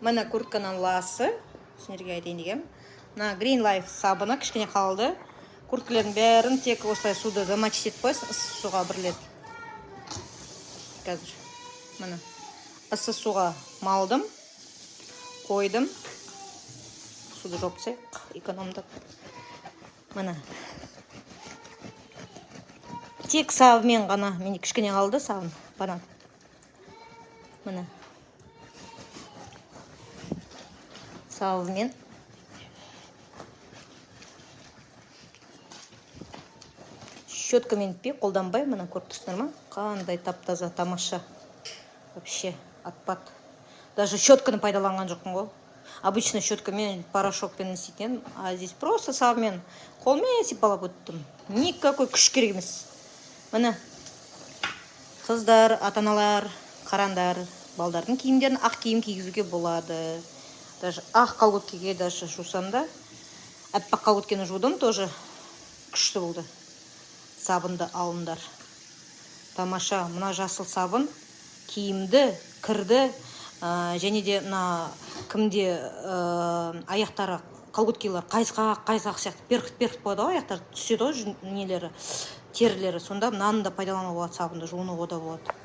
Мына куртканың ласы, сендерге айтайын дегем. Мына Green Life сабыны кішкене қалды. Курткалардың бәрін тек осылай суды замочить етіп қойсын, ыссы суға бірлеп. Қазір. Мына ыссы суға малдым, қойдым. Суды жоқсақ, экономдап. Мына. Тек сабымен ғана, менде кішкене қалды сабын, банан. Мына. Сабымен. Щеткамен етпей, қолданбай, мына көріп тұрсыңдар ма? Қандай тап-таза, тамаша. Вообще, отпад. Даже щетканы пайдаланған жоқпын ғой. Обычно щеткамен, порошокпен істейтін, а здесь просто сабымен қолмен сипалап өттім. Никакой күш керек емес. Міне, қыздар, ата-аналар, қарандар, балдардың киімдерін ақ киім кигізуге болады. Даже ақ колготкеге даже жусам да. Әппақ колготкені жудым, тоже күшті болды. Сабынды алындар. Тамаша, мына жасыл сабын киімді, кірді, және де кімде аяқтары колготкелер қайсқақ сияқты перқіт болады ғой, аяқтар түседі ғой нелері, терілері. Сонда мынаны да пайдалануға болады, сабынды жуынуға да болады.